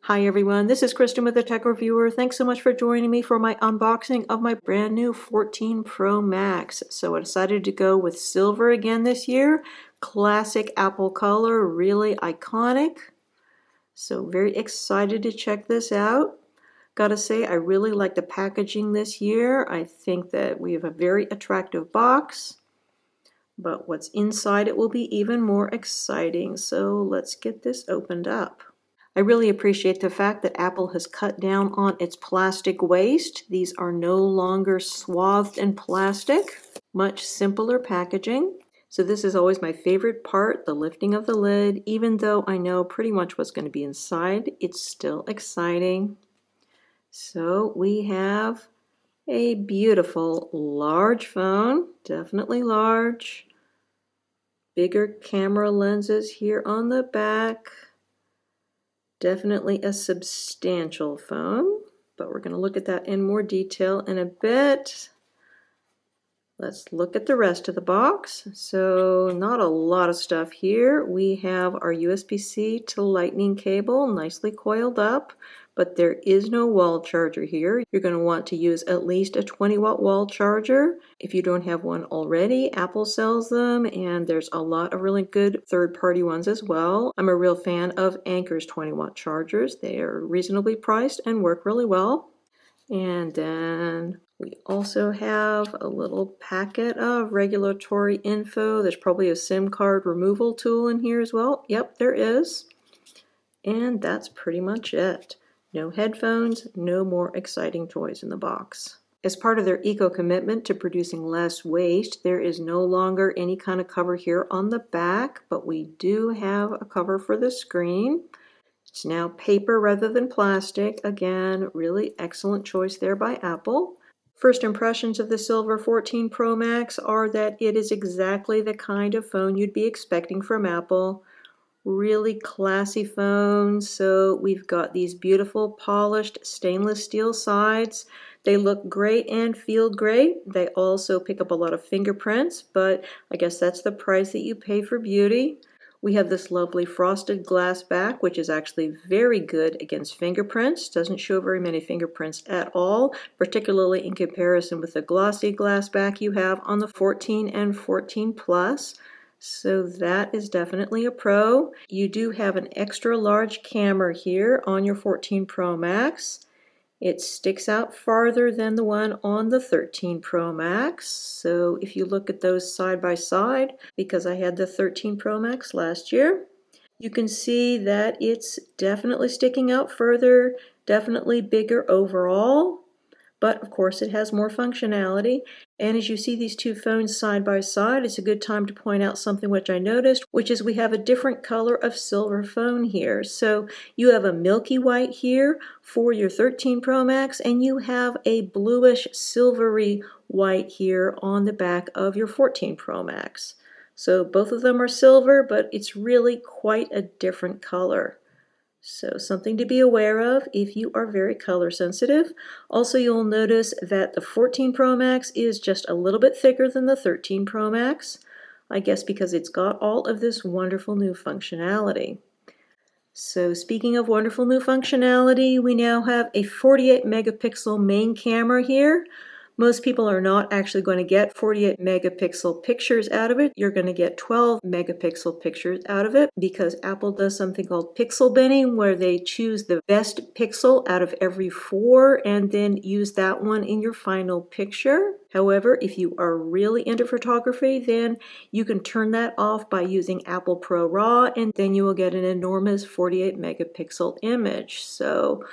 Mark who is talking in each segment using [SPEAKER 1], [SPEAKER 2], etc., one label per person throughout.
[SPEAKER 1] Hi everyone, this is Kristen with the Tech Reviewer. Thanks so much for joining me for my unboxing of my brand new 14 Pro Max. So I decided to go with silver again this year. Classic Apple color, really iconic. So very excited to check this out. Gotta say, I really like the packaging this year. I think that we have a very attractive box, but what's inside it will be even more exciting. So let's get this opened up. I really appreciate the fact that Apple has cut down on its plastic waste. These are no longer swathed in plastic. Much simpler packaging. So this is always my favorite part, the lifting of the lid. Even though I know pretty much what's going to be inside, it's still exciting. So we have a beautiful large phone, definitely large. Bigger camera lenses here on the back. Definitely a substantial phone, but we're going to look at that in more detail in a bit. Let's look at the rest of the box. So not a lot of stuff here. We have our USB-C to Lightning cable nicely coiled up, but there is no wall charger here. You're going to want to use at least a 20-watt wall charger. If you don't have one already, Apple sells them, and there's a lot of really good third-party ones as well. I'm a real fan of Anker's 20-watt chargers. They are reasonably priced and work really well. And then we also have a little packet of regulatory info. There's probably a SIM card removal tool in here as well. Yep, there is. And that's pretty much it. No headphones, no more exciting toys in the box. As part of their eco-commitment to producing less waste, there is no longer any kind of cover here on the back, but we do have a cover for the screen. It's now paper rather than plastic. Again, really excellent choice there by Apple. First impressions of the Silver 14 Pro Max are that it is exactly the kind of phone you'd be expecting from Apple. Really classy phone. So we've got these beautiful polished stainless steel sides. They look great and feel great. They also pick up a lot of fingerprints, but I guess that's the price that you pay for beauty. We have this lovely frosted glass back, which is actually very good against fingerprints. Doesn't show very many fingerprints at all, particularly in comparison with the glossy glass back you have on the 14 and 14 Plus. So that is definitely a pro. You do have an extra large camera here on your 14 Pro Max. It sticks out farther than the one on the 13 Pro Max. So if you look at those side by side, because I had the 13 Pro Max last year, you can see that it's definitely sticking out further, definitely bigger overall. But of course it has more functionality. And as you see these two phones side by side, it's a good time to point out something which I noticed, which is we have a different color of silver phone here. So you have a milky white here for your 13 Pro Max, and you have a bluish silvery white here on the back of your 14 Pro Max. So both of them are silver, but it's really quite a different color. So something to be aware of if you are very color sensitive. Also, you'll notice that the 14 Pro Max is just a little bit thicker than the 13 Pro Max. I guess because it's got all of this wonderful new functionality. So speaking of wonderful new functionality, we now have a 48 megapixel main camera here. Most people are not actually going to get 48 megapixel pictures out of it. You're going to get 12 megapixel pictures out of it because Apple does something called pixel binning, where they choose the best pixel out of every 4 and then use that one in your final picture. However, if you are really into photography, then you can turn that off by using Apple Pro RAW, and then you will get an enormous 48 megapixel image. So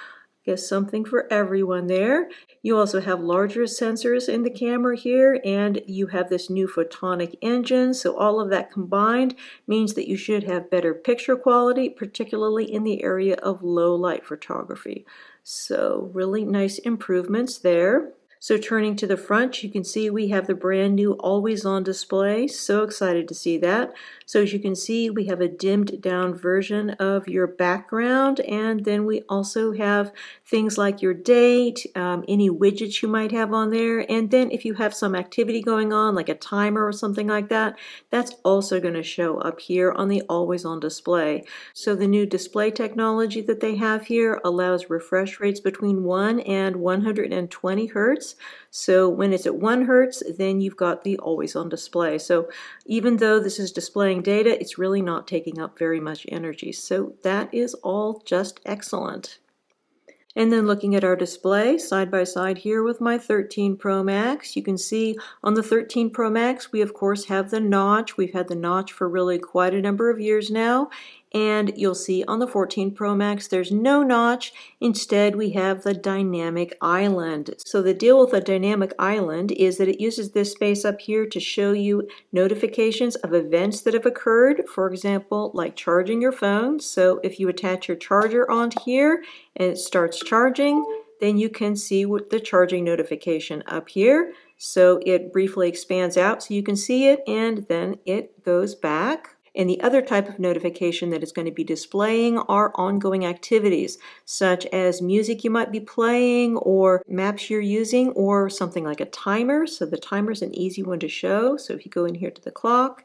[SPEAKER 1] guess something for everyone there. You also have larger sensors in the camera here, and you have this new photonic engine. So all of that combined means that you should have better picture quality, particularly in the area of low light photography. So really nice improvements there. So turning to the front, you can see we have the brand new always on display. So excited to see that. So as you can see, we have a dimmed down version of your background, and then we also have things like your date, any widgets you might have on there, and then if you have some activity going on, like a timer or something like that, that's also going to show up here on the always on display. So the new display technology that they have here allows refresh rates between 1 and 120 hertz. So when it's at 1 hertz, then you've got the always on display. So even though this is displaying data, it's really not taking up very much energy. So that is all just excellent. And then looking at our display side by side here with my 13 Pro Max, you can see on the 13 Pro Max, we of course have the notch. We've had the notch for really quite a number of years now. And you'll see on the 14 Pro Max, there's no notch. Instead, we have the dynamic island. So the deal with a dynamic island is that it uses this space up here to show you notifications of events that have occurred. For example, like charging your phone. So if you attach your charger onto here and it starts charging, then you can see what the charging notification up here. So it briefly expands out so you can see it, and then it goes back. And the other type of notification that it's going to be displaying are ongoing activities, such as music you might be playing or maps you're using or something like a timer. So the timer is an easy one to show. So if you go in here to the clock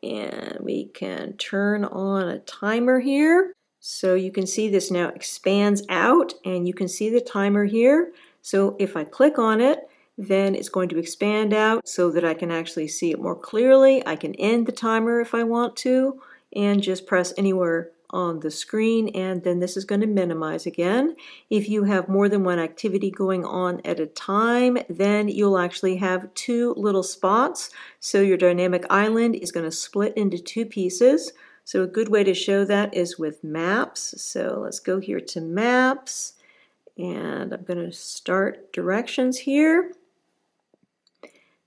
[SPEAKER 1] and we can turn on a timer here. So you can see this now expands out and you can see the timer here. So if I click on it, then it's going to expand out so that I can actually see it more clearly. I can end the timer if I want to and just press anywhere on the screen, and then this is going to minimize again. If you have more than one activity going on at a time, then you'll actually have two little spots. So your dynamic island is going to split into two pieces. So a good way to show that is with maps. So let's go here to maps, and I'm going to start directions here.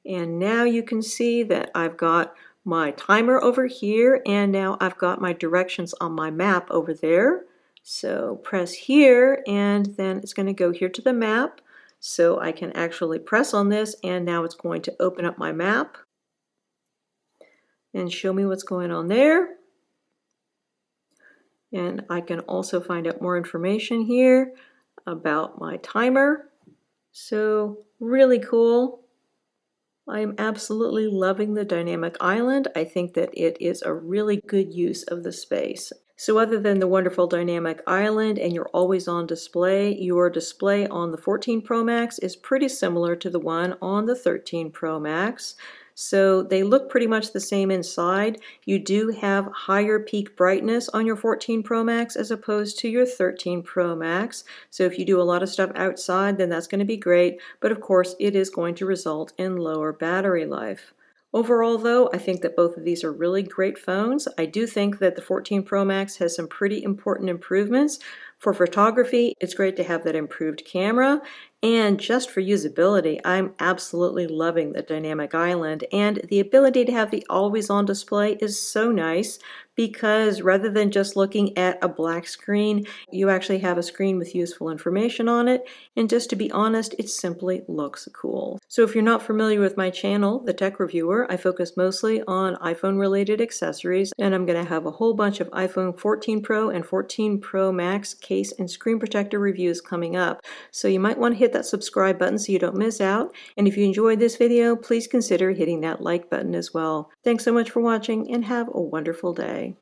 [SPEAKER 1] And now you can see that I've got my timer over here, and now I've got my directions on my map over there. So press here, and then it's going to go here to the map. So I can actually press on this, and now it's going to open up my map and show me what's going on there. And I can also find out more information here about my timer. So really cool. I am absolutely loving the dynamic island. I think that it is a really good use of the space. So other than the wonderful dynamic island and your always on display, your display on the 14 Pro Max is pretty similar to the one on the 13 Pro Max. So they look pretty much the same inside. You do have higher peak brightness on your 14 Pro Max as opposed to your 13 Pro Max. So if you do a lot of stuff outside, then that's going to be great. But of course, it is going to result in lower battery life. Overall, though, I think that both of these are really great phones. I do think that the 14 Pro Max has some pretty important improvements. For photography, it's great to have that improved camera. And just for usability, I'm absolutely loving the dynamic island. And the ability to have the always on display is so nice because rather than just looking at a black screen, you actually have a screen with useful information on it. And just to be honest, it simply looks cool. So if you're not familiar with my channel, The Tech Reviewer, I focus mostly on iPhone related accessories, and I'm going to have a whole bunch of iPhone 14 Pro and 14 Pro Max case and screen protector reviews coming up. So you might want to hit that subscribe button so you don't miss out. And if you enjoyed this video, please consider hitting that like button as well. Thanks so much for watching and have a wonderful day.